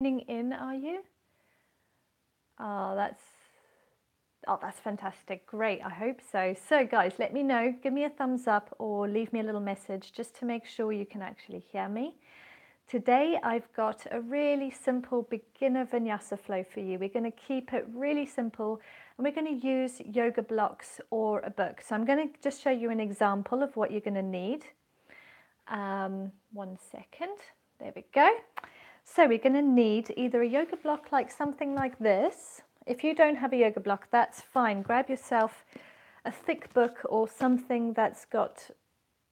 In, are you? Oh, that's fantastic. Great. I hope so. So guys, let me know. Give me a thumbs up or leave me a little message just to make sure you can actually hear me. Today I've got a really simple beginner vinyasa flow for you. We're going to keep it really simple and we're going to use yoga blocks or a book. So I'm going to just show you an example of what you're going to need. 1 second. There we go. So we're going to need either a yoga block like something like this. If you don't have a yoga block, that's fine. Grab yourself a thick book or something that's got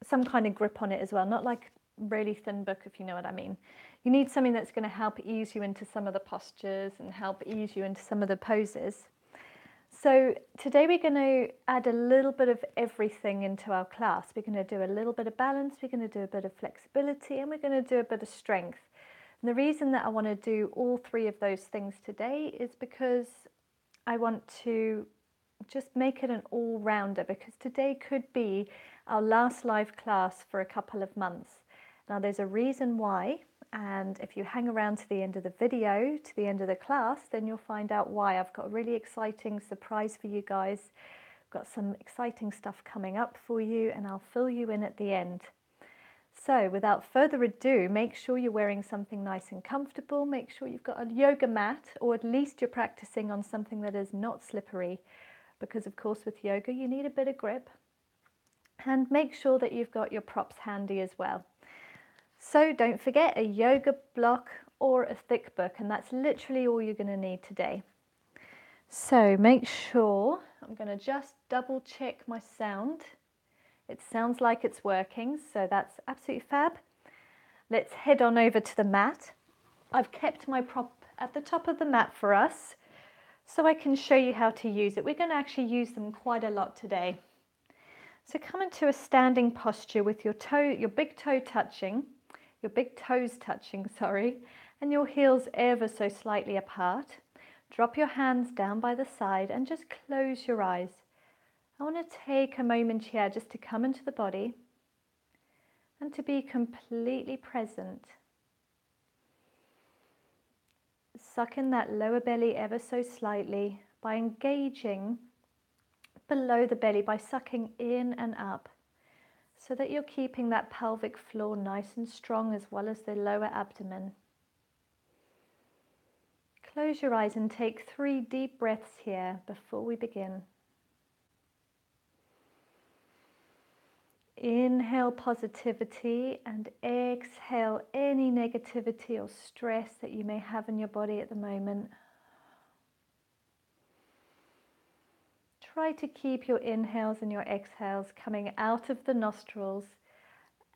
some kind of grip on it as well, not like really thin book, if you know what I mean. You need something that's going to help ease you into some of the postures and help ease you into some of the poses. So today we're going to add a little bit of everything into our class. We're going to do a little bit of balance, we're going to do a bit of flexibility, and we're going to do a bit of strength. And the reason that I want to do all three of those things today is because I want to just make it an all-rounder, because today could be our last live class for a couple of months. Now there's a reason why, and if you hang around to the end of the video, to the end of the class, then you'll find out why. I've got a really exciting surprise for you guys. I've got some exciting stuff coming up for you, and I'll fill you in at the end. So without further ado, make sure you're wearing something nice and comfortable. Make sure you've got a yoga mat, or at least you're practicing on something that is not slippery, because of course with yoga you need a bit of grip. And make sure that you've got your props handy as well. So don't forget a yoga block or a thick book, and that's literally all you're going to need today. So make sure, I'm going to just double check my sound. It sounds like it's working, so that's absolutely fab. Let's head on over to the mat. I've kept my prop at the top of the mat for us so I can show you how to use it. We're going to actually use them quite a lot today. So come into a standing posture with your big toes touching, and your heels ever so slightly apart. Drop your hands down by the side and just close your eyes. I want to take a moment here just to come into the body and to be completely present. Suck in that lower belly ever so slightly by engaging below the belly, by sucking in and up, so that you're keeping that pelvic floor nice and strong, as well as the lower abdomen. Close your eyes and take 3 deep breaths here before we begin. Inhale positivity and exhale any negativity or stress that you may have in your body at the moment. Try to keep your inhales and your exhales coming out of the nostrils,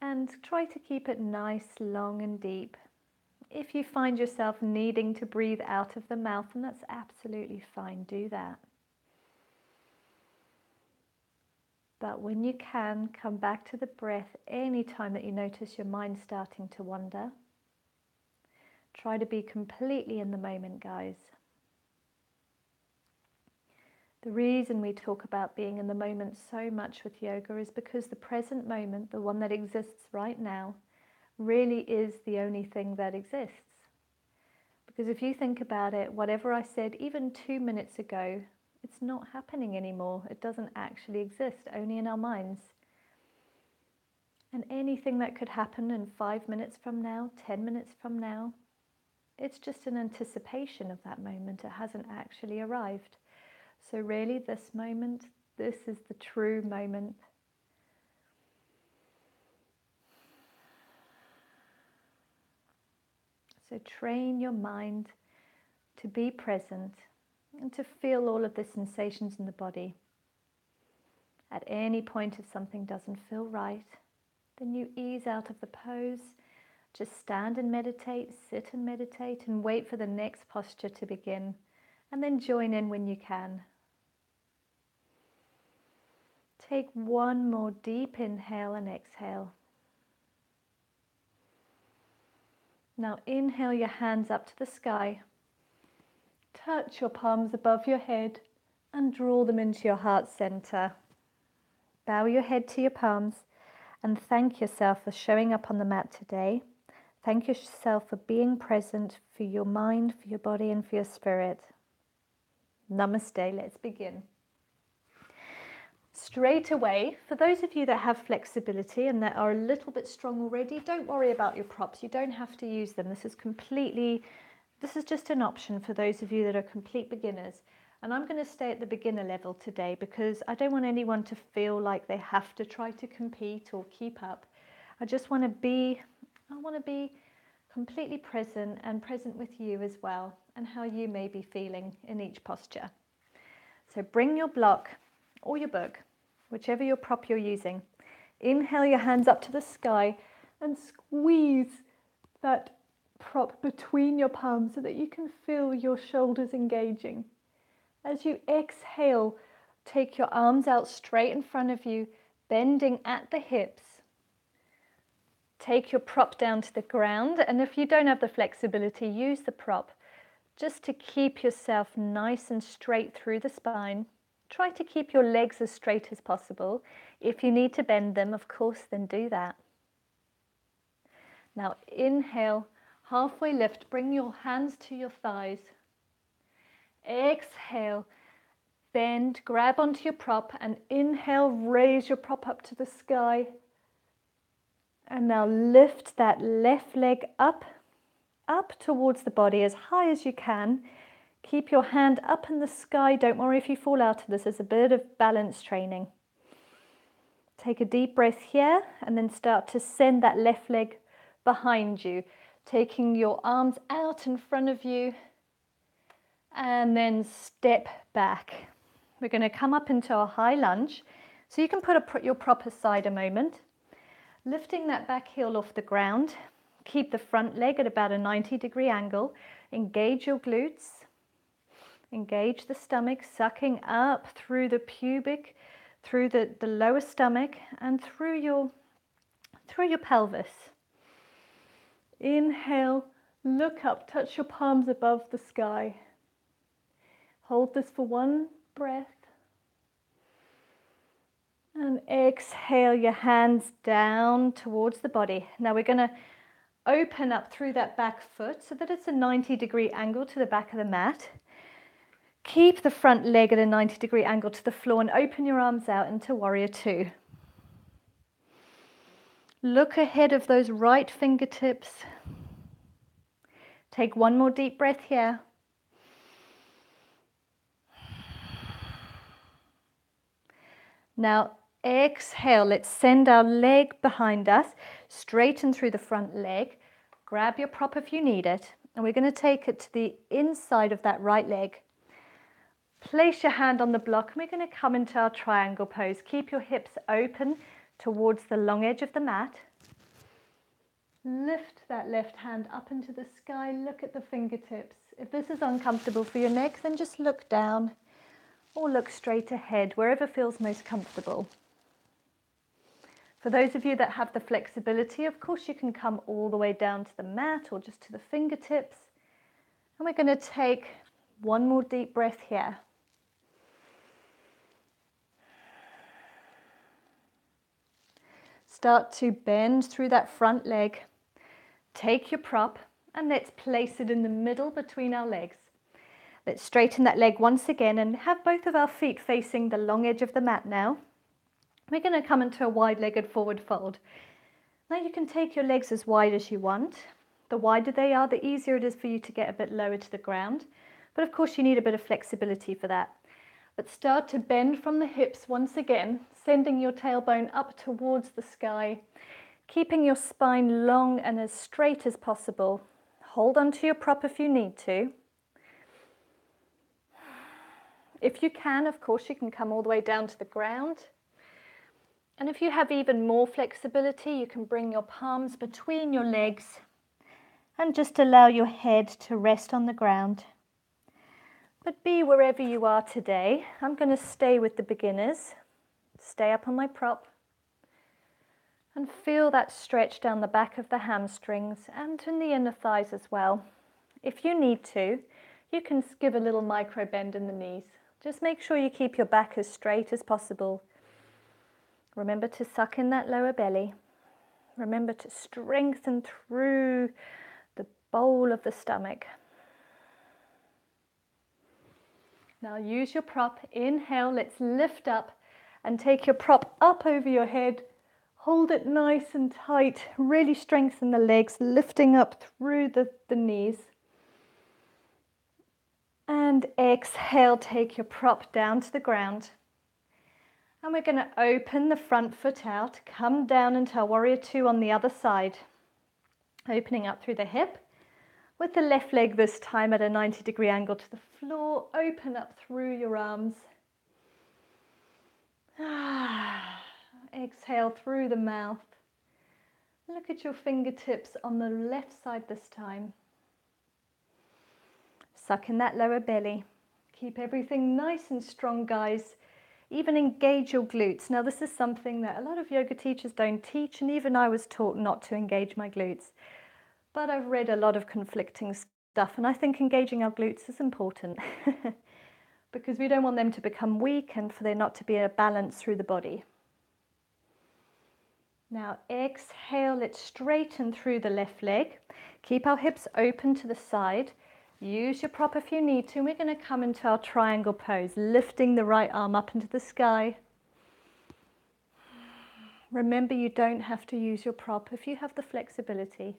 and try to keep it nice, long and deep. If you find yourself needing to breathe out of the mouth, then that's absolutely fine, do that. But when you can, come back to the breath anytime that you notice your mind starting to wander. Try to be completely in the moment, guys. The reason we talk about being in the moment so much with yoga is because the present moment, the one that exists right now, really is the only thing that exists. Because if you think about it, whatever I said even 2 minutes ago, it's not happening anymore. It doesn't actually exist, only in our minds. And anything that could happen in 5 minutes from now, 10 minutes from now, it's just an anticipation of that moment. It hasn't actually arrived. So really, this moment, this is the true moment. So train your mind to be present and to feel all of the sensations in the body. At any point, if something doesn't feel right, then you ease out of the pose. Just stand and meditate, sit and meditate, and wait for the next posture to begin, and then join in when you can. Take one more deep inhale and exhale. Now inhale your hands up to the sky. Touch your palms above your head and draw them into your heart center. Bow your head to your palms and thank yourself for showing up on the mat today. Thank yourself for being present for your mind, for your body, and for your spirit. Namaste. Let's begin. Straight away, for those of you that have flexibility and that are a little bit strong already, don't worry about your props. You don't have to use them. This is just an option for those of you that are complete beginners. And I'm going to stay at the beginner level today because I don't want anyone to feel like they have to try to compete or keep up. I want to be completely present and present with you as well and how you may be feeling in each posture. So bring your block or your book, whichever your prop you're using. Inhale your hands up to the sky and squeeze that prop between your palms so that you can feel your shoulders engaging. As you exhale, take your arms out straight in front of you, bending at the hips. Take your prop down to the ground, and if you don't have the flexibility, use the prop just to keep yourself nice and straight through the spine. Try to keep your legs as straight as possible. If you need to bend them, of course, then do that. Now inhale, halfway lift, bring your hands to your thighs. Exhale, bend, grab onto your prop, and inhale, raise your prop up to the sky. And now lift that left leg up towards the body as high as you can. Keep your hand up in the sky. Don't worry if you fall out of this. It's a bit of balance training. Take a deep breath here and then start to send that left leg behind you, taking your arms out in front of you and then step back. We're going to come up into a high lunge. So you can put your prop aside a moment. Lifting that back heel off the ground, keep the front leg at about a 90-degree angle. Engage your glutes, engage the stomach, sucking up through the pubic, through the lower stomach, and through your pelvis. Inhale, look up, touch your palms above the sky. Hold this for one breath. And exhale your hands down towards the body. Now we're going to open up through that back foot so that it's a 90-degree angle to the back of the mat. Keep the front leg at a 90-degree angle to the floor and open your arms out into Warrior Two. Look ahead of those right fingertips. Take one more deep breath here. Now exhale, let's send our leg behind us, straighten through the front leg, grab your prop if you need it, and we're going to take it to the inside of that right leg. Place your hand on the block and we're going to come into our triangle pose. Keep your hips open towards the long edge of the mat. Lift that left hand up into the sky, look at the fingertips. If this is uncomfortable for your neck, then just look down or look straight ahead, wherever feels most comfortable. For those of you that have the flexibility, of course you can come all the way down to the mat or just to the fingertips. And we're going to take one more deep breath here. Start to bend through that front leg. Take your prop and let's place it in the middle between our legs. Let's straighten that leg once again and have both of our feet facing the long edge of the mat now. We're going to come into a wide-legged forward fold. Now you can take your legs as wide as you want. The wider they are, the easier it is for you to get a bit lower to the ground. But of course you need a bit of flexibility for that. But start to bend from the hips once again, sending your tailbone up towards the sky, keeping your spine long and as straight as possible. Hold onto your prop if you need to. If you can, of course, you can come all the way down to the ground. And if you have even more flexibility, you can bring your palms between your legs and just allow your head to rest on the ground. But be wherever you are today. I'm going to stay with the beginners, stay up on my prop, and feel that stretch down the back of the hamstrings and in the inner thighs as well. If you need to, you can give a little micro bend in the knees. Just make sure you keep your back as straight as possible. Remember to suck in that lower belly. Remember to strengthen through the bowl of the stomach. Now use your prop. Inhale, let's lift up and take your prop up over your head. Hold it nice and tight. Really strengthen the legs, lifting up through the knees. And exhale, take your prop down to the ground. And we're going to open the front foot out, come down into our warrior two on the other side. Opening up through the hip, with the left leg this time at a 90-degree angle to the floor. Open up through your arms. Exhale through the mouth. Look at your fingertips on the left side this time. Suck in that lower belly. Keep everything nice and strong, guys. Even engage your glutes. Now this is something that a lot of yoga teachers don't teach, and even I was taught not to engage my glutes. But I've read a lot of conflicting stuff, and I think engaging our glutes is important because we don't want them to become weak and for there not to be a balance through the body. Now exhale, let's straighten through the left leg. Keep our hips open to the side. Use your prop if you need to. We're going to come into our triangle pose, lifting the right arm up into the sky. Remember, you don't have to use your prop if you have the flexibility.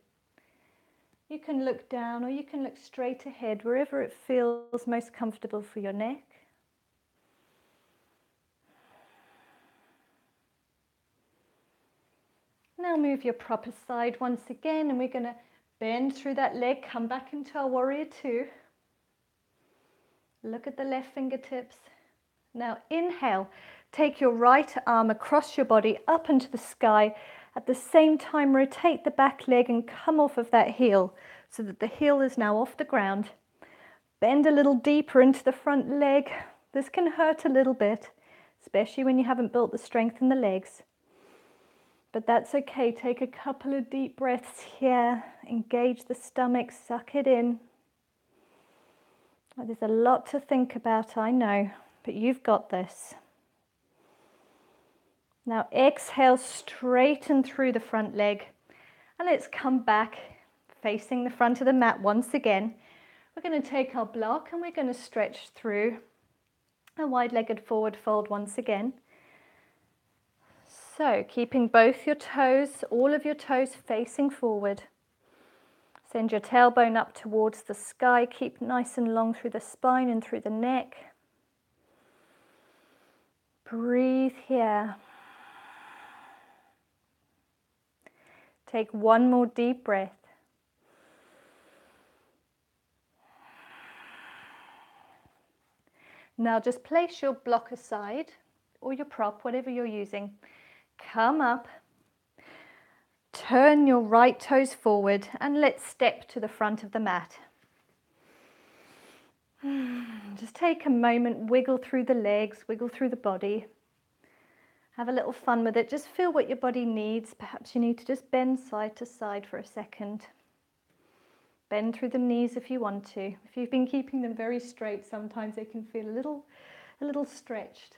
You can look down or you can look straight ahead, wherever it feels most comfortable for your neck. Now move your prop aside once again, and we're going to bend through that leg, come back into our warrior two. Look at the left fingertips. Now inhale, take your right arm across your body up into the sky. At the same time, rotate the back leg and come off of that heel so that the heel is now off the ground. Bend a little deeper into the front leg. This can hurt a little bit, especially when you haven't built the strength in the legs. But that's okay. Take a couple of deep breaths here. Engage the stomach, suck it in. Well, there's a lot to think about, I know, but you've got this. Now exhale, straighten through the front leg, and let's come back facing the front of the mat once again. We're going to take our block and we're going to stretch through a wide-legged forward fold once again. So keeping both your toes, all of your toes facing forward. Send your tailbone up towards the sky. Keep nice and long through the spine and through the neck. Breathe here. Take one more deep breath. Now just place your block aside, or your prop, whatever you're using. Come up, turn your right toes forward, and let's step to the front of the mat. Just take a moment, wiggle through the legs, wiggle through the body. Have a little fun with it. Just feel what your body needs. Perhaps you need to just bend side to side for a second. Bend through the knees if you want to. If you've been keeping them very straight, sometimes they can feel a little stretched.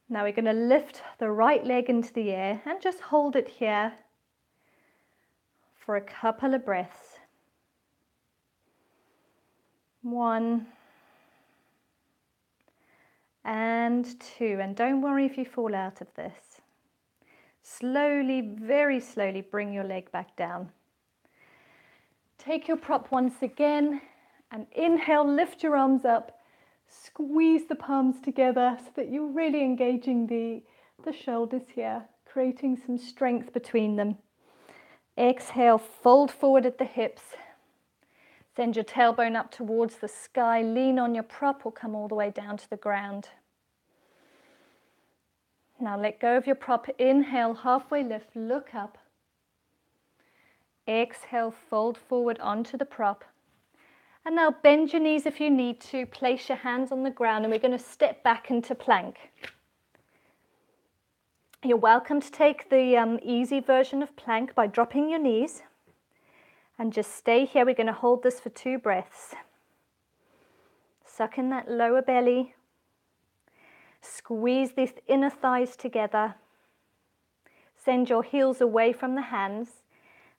Now we're going to lift the right leg into the air and just hold it here for a couple of breaths. 1 and 2. And don't worry if you fall out of this. Slowly, very slowly bring your leg back down. Take your prop once again and inhale, lift your arms up. Squeeze the palms together so that you're really engaging the shoulders here, creating some strength between them. Exhale, fold forward at the hips. Send your tailbone up towards the sky. Lean on your prop or come all the way down to the ground. Now let go of your prop. Inhale, halfway lift, look up. Exhale, fold forward onto the prop. And now bend your knees if you need to. Place your hands on the ground and we're going to step back into plank. You're welcome to take the easy version of plank by dropping your knees. And just stay here. We're going to hold this for 2 breaths. Suck in that lower belly. Squeeze these inner thighs together. Send your heels away from the hands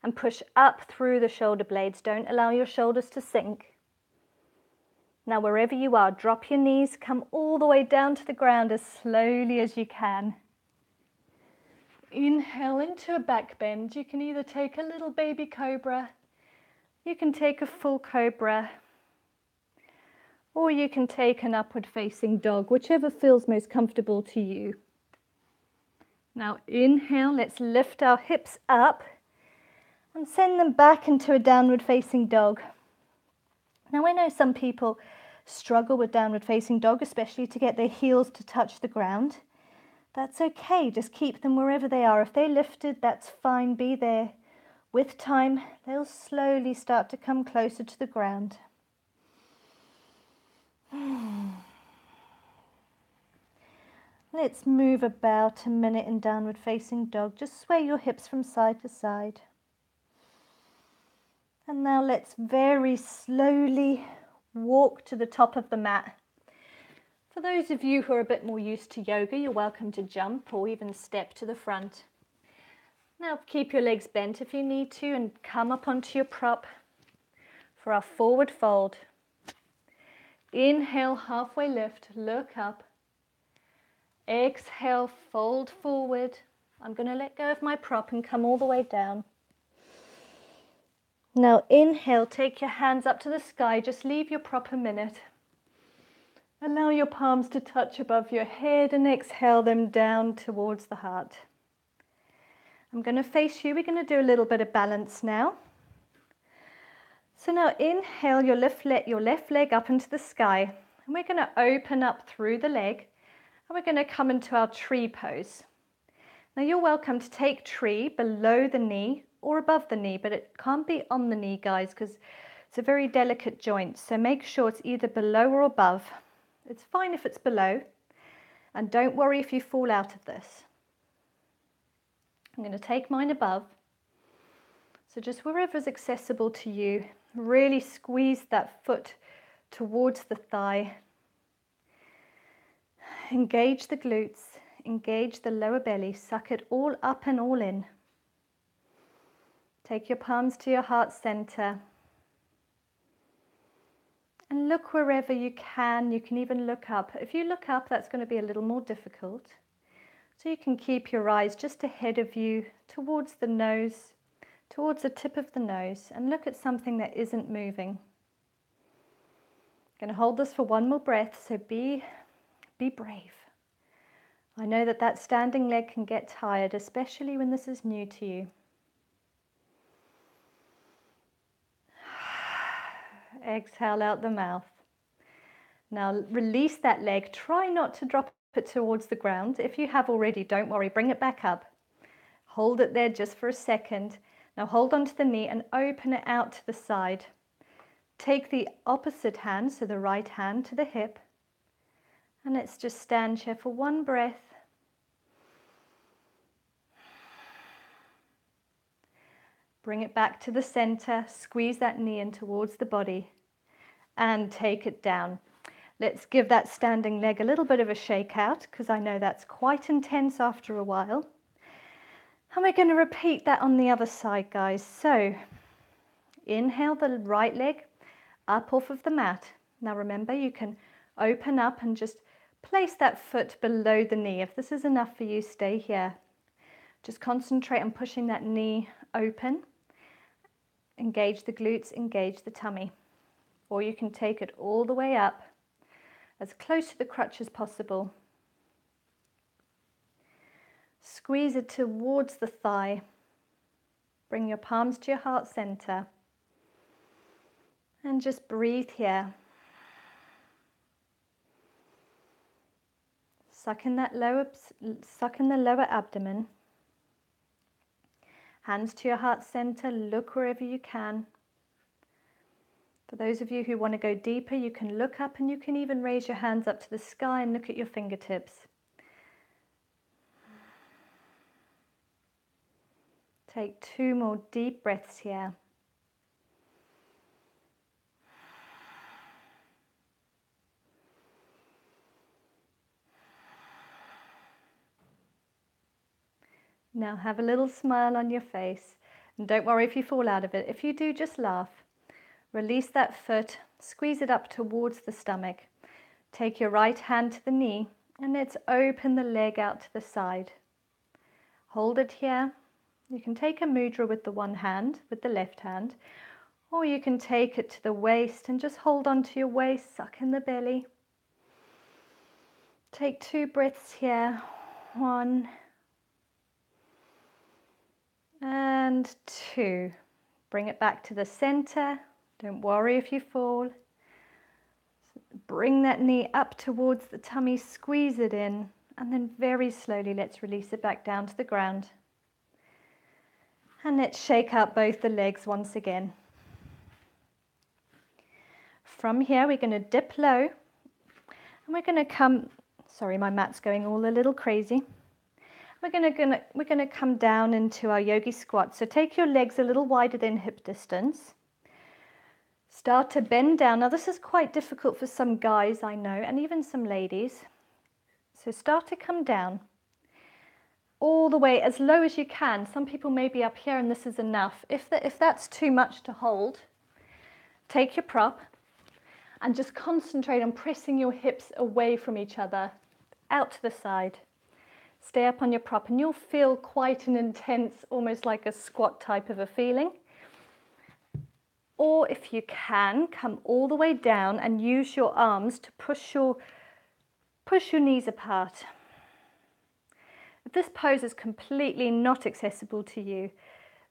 and push up through the shoulder blades. Don't allow your shoulders to sink. Now wherever you are, drop your knees, come all the way down to the ground as slowly as you can. Inhale into a back bend. You can either take a little baby cobra, you can take a full cobra, or you can take an upward facing dog, whichever feels most comfortable to you. Now inhale, let's lift our hips up and send them back into a downward facing dog. Now I know some people struggle with downward facing dog, especially to get their heels to touch the ground. That's okay, just keep them wherever they are. If they lifted, that's fine, be there. With time, they'll slowly start to come closer to the ground. Let's move about a minute in downward facing dog. Just sway your hips from side to side. And now let's very slowly walk to the top of the mat. For those of you who are a bit more used to yoga, you're welcome to jump or even step to the front. Now keep your legs bent if you need to and come up onto your prop for our forward fold. Inhale, halfway lift, look up. Exhale, fold forward. I'm going to let go of my prop and come all the way down. Now inhale, take your hands up to the sky, just leave your prop a minute. Allow your palms to touch above your head and exhale them down towards the heart. I'm going to face you. We're going to do a little bit of balance now. So now inhale, your left leg up into the sky. And we're going to open up through the leg. And we're going to come into our tree pose. Now you're welcome to take tree below the knee or above the knee, but it can't be on the knee, guys, because it's a very delicate joint. So make sure it's either below or above. It's fine if it's below, and don't worry if you fall out of this. I'm going to take mine above. So just wherever is accessible to you, really squeeze that foot towards the thigh. Engage the glutes, engage the lower belly, suck it all up and all in. Take your palms to your heart center. And look wherever you can. You can even look up. If you look up, that's going to be a little more difficult. So you can keep your eyes just ahead of you, towards the nose, towards the tip of the nose, and look at something that isn't moving. I'm going to hold this for one more breath, so be brave. I know that standing leg can get tired, especially when this is new to you. Exhale out the mouth. Now release that leg. Try not to drop it towards the ground. If you have already, don't worry, bring it back up. Hold it there just for a second. Now hold on to the knee and open it out to the side. Take the opposite hand, so the right hand, to the hip. And let's just stand here for one breath. Bring it back to the center. Squeeze that knee in towards the body. And take it down. Let's give that standing leg a little bit of a shake out, because I know that's quite intense after a while. And we're going to repeat that on the other side, guys. So inhale the right leg up off of the mat. Now remember, you can open up and just place that foot below the knee. If this is enough for you, stay here. Just concentrate on pushing that knee open. Engage the glutes, engage the tummy. Or you can take it all the way up, as close to the crutch as possible. Squeeze it towards the thigh. Bring your palms to your heart center. And just breathe here. Suck in the lower abdomen. Hands to your heart center. Look wherever you can. For those of you who want to go deeper, you can look up and you can even raise your hands up to the sky and look at your fingertips. Take 2 more deep breaths here. Now have a little smile on your face. And don't worry if you fall out of it. If you do, just laugh. Release that foot, squeeze it up towards the stomach. Take your right hand to the knee and let's open the leg out to the side. Hold it here. You can take a mudra with the one hand, with the left hand, or you can take it to the waist and just hold on to your waist, suck in the belly. Take 2 breaths here. 1 and 2. Bring it back to the center. Don't worry if you fall. Bring that knee up towards the tummy, squeeze it in, and then very slowly let's release it back down to the ground. And let's shake out both the legs once again. From here we're going to dip low and we're going to come, sorry my mat's going all a little crazy. We're going to come down into our yogi squat. So take your legs a little wider than hip distance. Start to bend down. Now this is quite difficult for some guys I know, and even some ladies. So start to come down all the way as low as you can. Some people may be up here and this is enough. If that's too much to hold, take your prop and just concentrate on pressing your hips away from each other, out to the side. Stay up on your prop and you'll feel quite an intense, almost like a squat type of a feeling. Or if you can, come all the way down and use your arms to push your knees apart. If this pose is completely not accessible to you,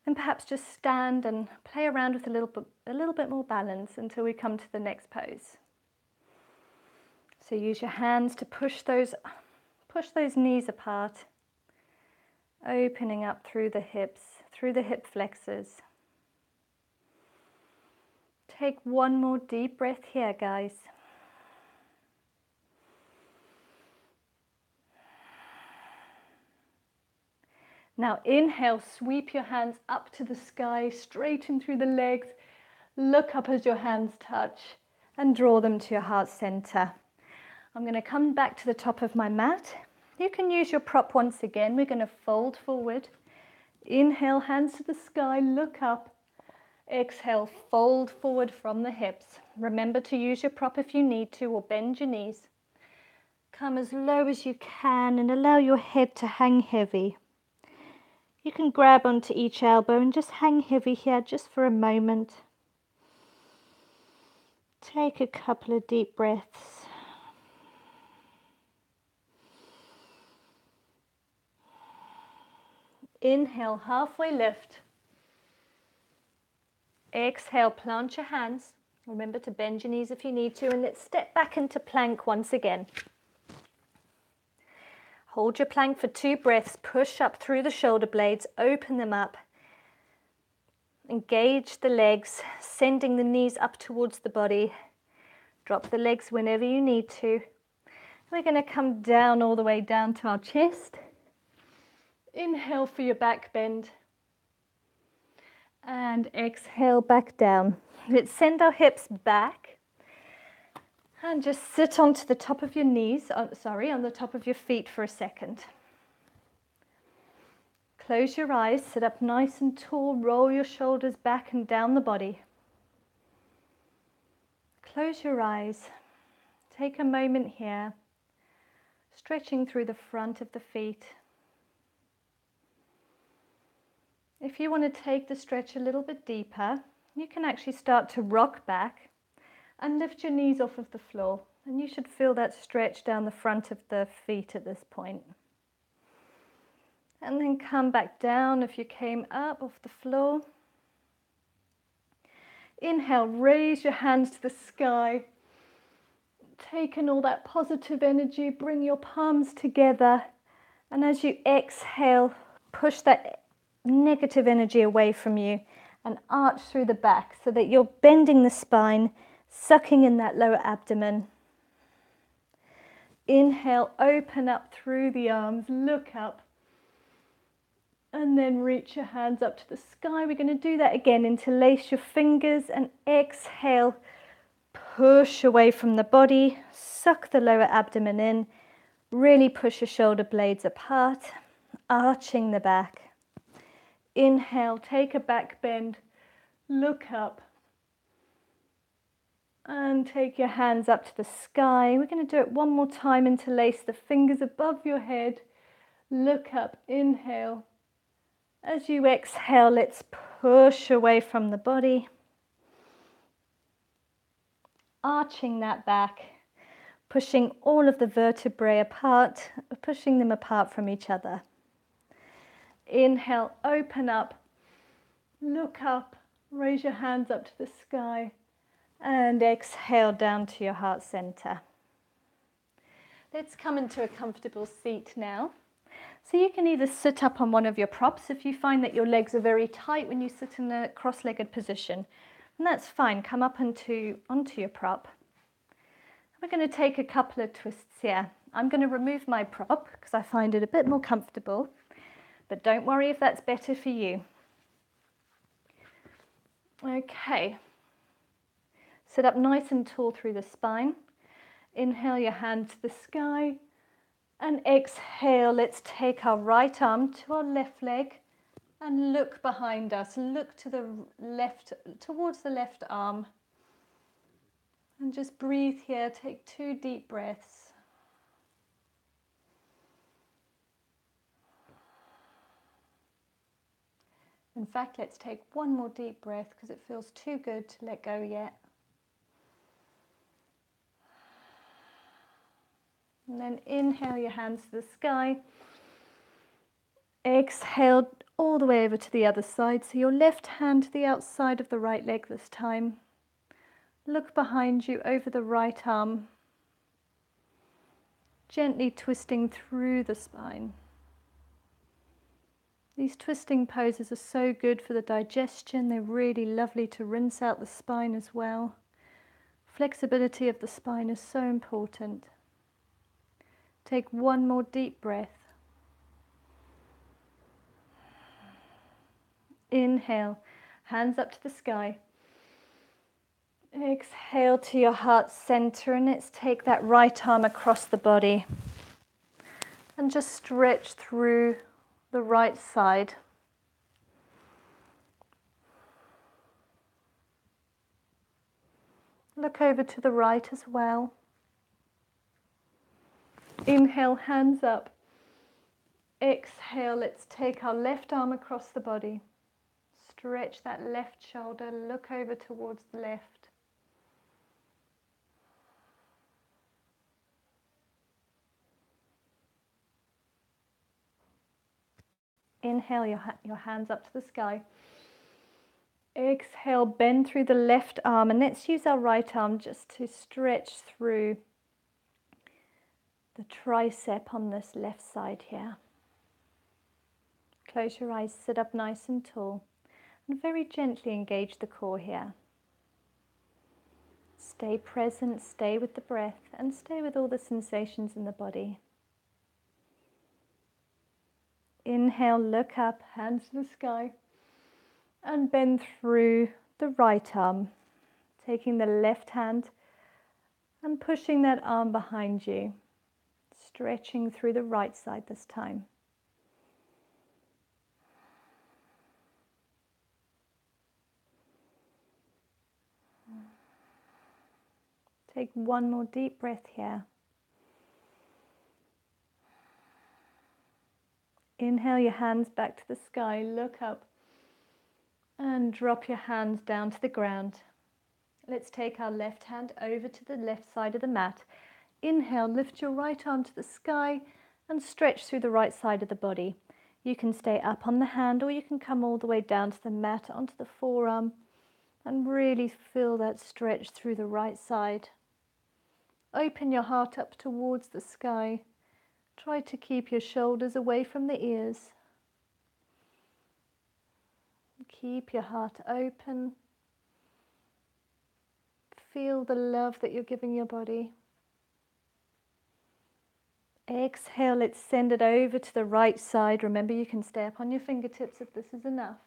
then perhaps just stand and play around with a little bit more balance until we come to the next pose. So use your hands to push those knees apart, opening up through the hips, through the hip flexors. Take one more deep breath here, guys. Now inhale, sweep your hands up to the sky, straighten through the legs, look up as your hands touch and draw them to your heart center. I'm going to come back to the top of my mat. You can use your prop once again. We're going to fold forward. Inhale, hands to the sky, look up. Exhale, fold forward from the hips. Remember to use your prop if you need to, or bend your knees. Come as low as you can and allow your head to hang heavy. You can grab onto each elbow and just hang heavy here just for a moment. Take a couple of deep breaths. Inhale, halfway lift. Exhale, plant your hands. Remember to bend your knees if you need to, and let's step back into plank once again. Hold your plank for 2 breaths, push up through the shoulder blades, open them up. Engage the legs, sending the knees up towards the body. Drop the legs whenever you need to. We're going to come down all the way down to our chest. Inhale for your back bend. And exhale back down. Let's send our hips back and just sit onto the top of your knees, on the top of your feet for a second. Close your eyes, sit up nice and tall, roll your shoulders back and down the body. Close your eyes, take a moment here, stretching through the front of the feet. If you want to take the stretch a little bit deeper, you can actually start to rock back and lift your knees off of the floor. And you should feel that stretch down the front of the feet at this point. And then come back down if you came up off the floor. Inhale, raise your hands to the sky. Take in all that positive energy, bring your palms together. And as you exhale, push that negative energy away from you and arch through the back so that you're bending the spine, sucking in that lower abdomen. Inhale, open up through the arms, look up, and then reach your hands up to the sky. We're going to do that again. Interlace your fingers and exhale, push away from the body, suck the lower abdomen in, really push your shoulder blades apart. arching the back. Inhale, take a back bend, look up, and take your hands up to the sky. We're going to do it one more time. Interlace the fingers above your head, look up, inhale. As you exhale, let's push away from the body, arching that back, pushing all of the vertebrae apart, pushing them apart from each other. Inhale, open up, look up, raise your hands up to the sky, and exhale down to your heart center. Let's come into a comfortable seat now. So you can either sit up on one of your props if you find that your legs are very tight when you sit in a cross-legged position. And that's fine, come up onto your prop. We're going to take a couple of twists here. I'm going to remove my prop because I find it a bit more comfortable, but don't worry if that's better for you. Okay, sit up nice and tall through the spine. Inhale your hand to the sky, and exhale, let's take our right arm to our left leg and look behind us. Look to the left, towards the left arm. And just breathe here, take 2 deep breaths. In fact, let's take one more deep breath because it feels too good to let go yet. And then inhale your hands to the sky. Exhale all the way over to the other side. So your left hand to the outside of the right leg this time. Look behind you over the right arm. Gently twisting through the spine. These twisting poses are so good for the digestion. They're really lovely to rinse out the spine as well. Flexibility of the spine is so important. Take one more deep breath. Inhale, hands up to the sky. Exhale to your heart center, and let's take that right arm across the body and just stretch through the right side. Look over to the right as well. Inhale, hands up. Exhale, let's take our left arm across the body. Stretch that left shoulder, look over towards the left. Inhale, your hands up to the sky. Exhale, bend through the left arm, and let's use our right arm just to stretch through the tricep on this left side here. Close your eyes, sit up nice and tall, and very gently engage the core here. Stay present, stay with the breath, and stay with all the sensations in the body. Inhale, look up, hands to the sky, and bend through the right arm, taking the left hand and pushing that arm behind you, stretching through the right side this time. Take one more deep breath here. Inhale your hands back to the sky, look up, and drop your hands down to the ground. Let's take our left hand over to the left side of the mat. Inhale, lift your right arm to the sky and stretch through the right side of the body. You can stay up on the hand, or you can come all the way down to the mat onto the forearm and really feel that stretch through the right side. Open your heart up towards the sky. Try to keep your shoulders away from the ears. Keep your heart open. Feel the love that you're giving your body. Exhale, let's send it over to the right side. Remember, you can stay up on your fingertips if this is enough.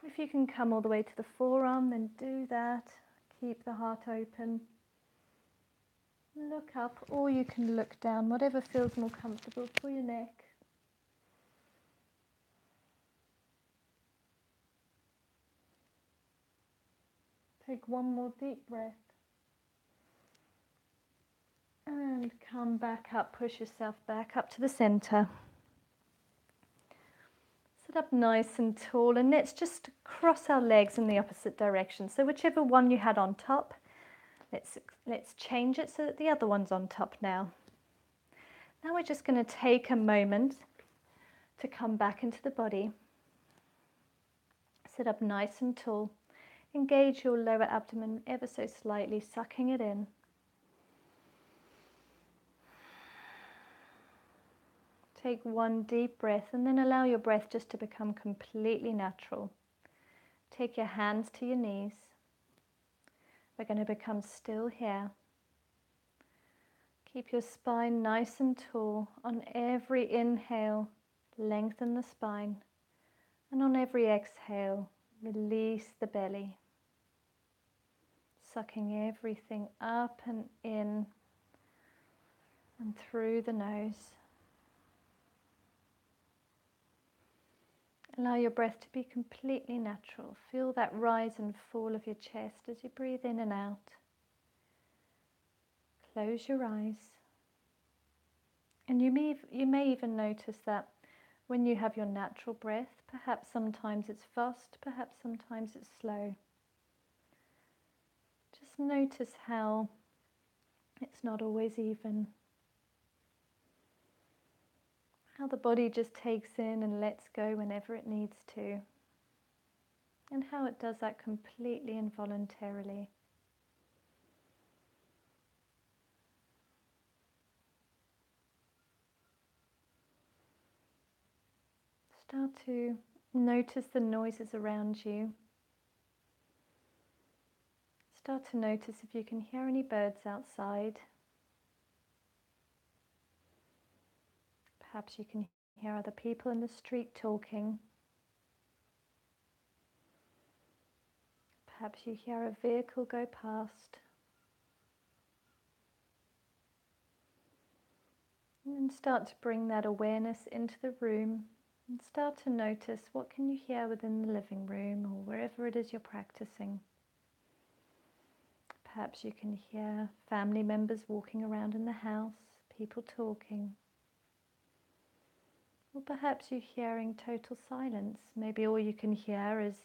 If you can come all the way to the forearm, then do that. Keep the heart open. Look up, or you can look down, whatever feels more comfortable for your neck. Take one more deep breath. And come back up, push yourself back up to the center. Sit up nice and tall, and let's just cross our legs in the opposite direction. So whichever one you had on top, let's change it so that the other one's on top now. Now we're just going to take a moment to come back into the body. Sit up nice and tall. Engage your lower abdomen ever so slightly, sucking it in. Take one deep breath and then allow your breath just to become completely natural. Take your hands to your knees. We're going to become still here. Keep your spine nice and tall. On every inhale, lengthen the spine. And on every exhale, release the belly. Sucking everything up and in and through the nose. Allow your breath to be completely natural. Feel that rise and fall of your chest as you breathe in and out. Close your eyes. And you may even notice that when you have your natural breath, perhaps sometimes it's fast, perhaps sometimes it's slow. Just notice how it's not always even. How the body just takes in and lets go whenever it needs to. And how it does that completely involuntarily. Start to notice the noises around you. Start to notice if you can hear any birds outside. Perhaps you can hear other people in the street talking. Perhaps you hear a vehicle go past. And then start to bring that awareness into the room and start to notice what can you hear within the living room or wherever it is you're practicing. Perhaps you can hear family members walking around in the house, people talking. Or perhaps you're hearing total silence. Maybe all you can hear is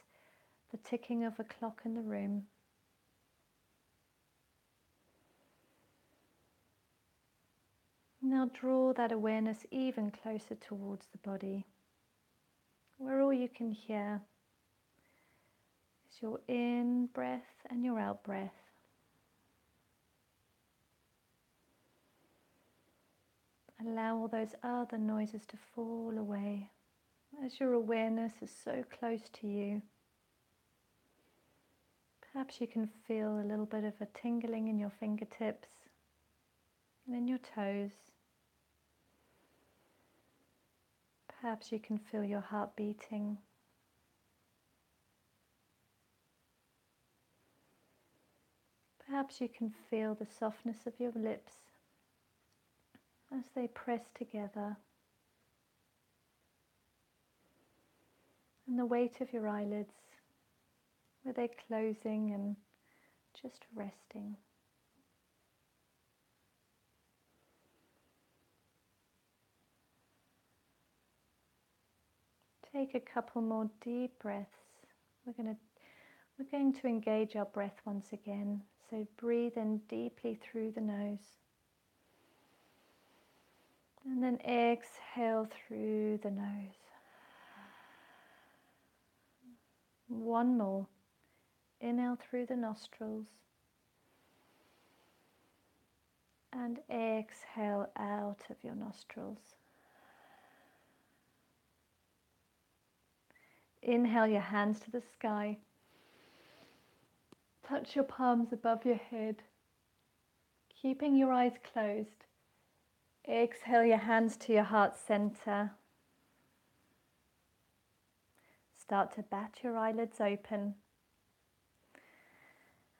the ticking of a clock in the room. Now draw that awareness even closer towards the body, where all you can hear is your in breath and your out breath. Allow all those other noises to fall away as your awareness is so close to you. Perhaps you can feel a little bit of a tingling in your fingertips and in your toes. Perhaps you can feel your heart beating. Perhaps you can feel the softness of your lips as they press together, and the weight of your eyelids, where they're closing and just resting. Take a couple more deep breaths. We're going to engage our breath once again. So breathe in deeply through the nose. And then exhale through the nose. One more. Inhale through the nostrils. And exhale out of your nostrils. Inhale your hands to the sky. Touch your palms above your head, keeping your eyes closed. Exhale your hands to your heart center. Start to bat your eyelids open.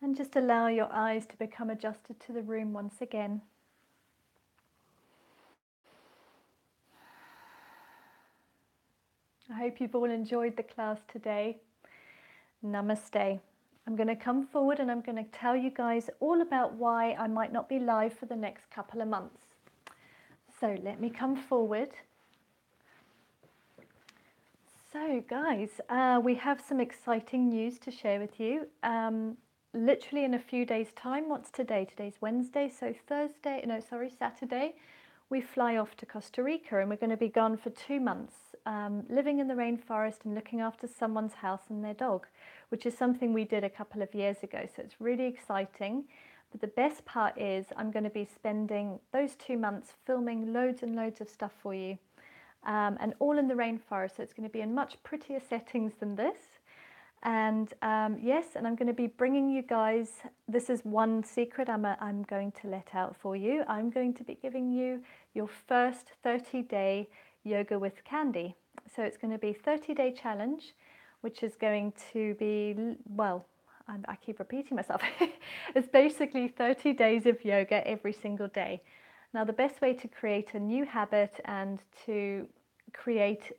And just allow your eyes to become adjusted to the room once again. I hope you've all enjoyed the class today. Namaste. I'm going to come forward and I'm going to tell you guys all about why I might not be live for the next couple of months. So let me come forward. So guys, we have some exciting news to share with you. Literally in a few days' time. What's today? Today's Wednesday, so Saturday, we fly off to Costa Rica and we're going to be gone for 2 months, living in the rainforest and looking after someone's house and their dog, which is something we did a couple of years ago, so it's really exciting. But the best part is I'm going to be spending those 2 months filming loads and loads of stuff for you, and all in the rainforest, so it's going to be in much prettier settings than this. And yes, and I'm going to be bringing you guys, this is one secret I'm going to let out for you. I'm going to be giving you your first 30-day yoga with Candy. So it's going to be 30-day challenge, which is going to be, well, I keep repeating myself. It's basically 30 days of yoga every single day. Now, the best way to create a new habit and to create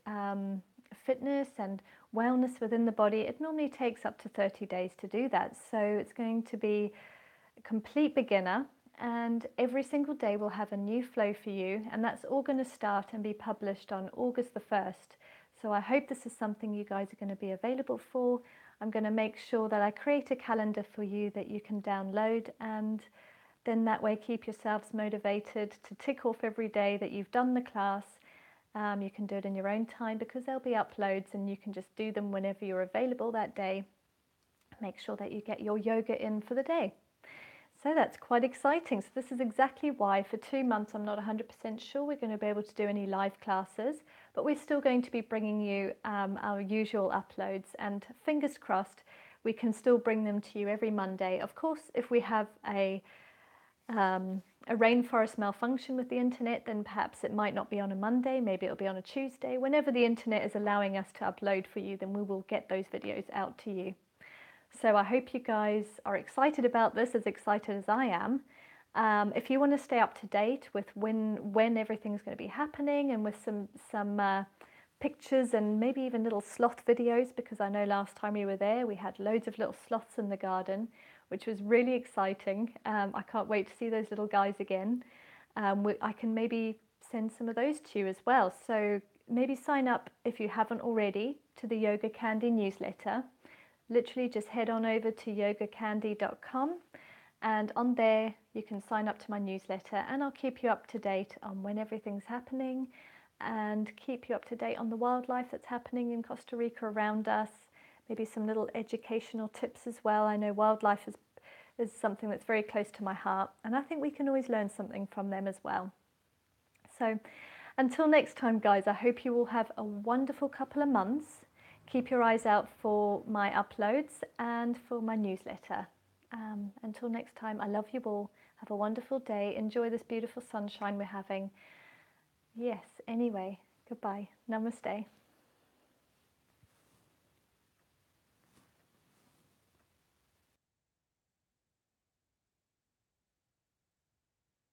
fitness and wellness within the body, it normally takes up to 30 days to do that. So it's going to be a complete beginner, and every single day will have a new flow for you, and that's all going to start and be published on August the 1st. So I hope this is something you guys are going to be available for. I'm going to make sure that I create a calendar for you that you can download, and then that way keep yourselves motivated to tick off every day that you've done the class. You can do it in your own time because there'll be uploads and you can just do them whenever you're available that day. Make sure that you get your yoga in for the day. So that's quite exciting. So this is exactly why for 2 months I'm not 100% sure we're going to be able to do any live classes, but we're still going to be bringing you our usual uploads, and fingers crossed we can still bring them to you every Monday. Of course, if we have a rainforest malfunction with the internet, then perhaps it might not be on a Monday, maybe it'll be on a Tuesday. Whenever the internet is allowing us to upload for you, then we will get those videos out to you. So I hope you guys are excited about this, as excited as I am. If you want to stay up to date with when everything's going to be happening, and with some pictures and maybe even little sloth videos, because I know last time we were there we had loads of little sloths in the garden, which was really exciting. I can't wait to see those little guys again. I can maybe send some of those to you as well. So maybe sign up, if you haven't already, to the YogaCandi newsletter. Literally just head on over to yogacandi.com, and on there you can sign up to my newsletter, and I'll keep you up to date on when everything's happening, and keep you up to date on the wildlife that's happening in Costa Rica around us. Maybe some little educational tips as well. I know wildlife is something that's very close to my heart, and I think we can always learn something from them as well. So until next time, guys, I hope you all have a wonderful couple of months. Keep your eyes out for my uploads and for my newsletter. Until next time, I love you all. Have a wonderful day. Enjoy this beautiful sunshine we're having. Yes, anyway, goodbye. Namaste.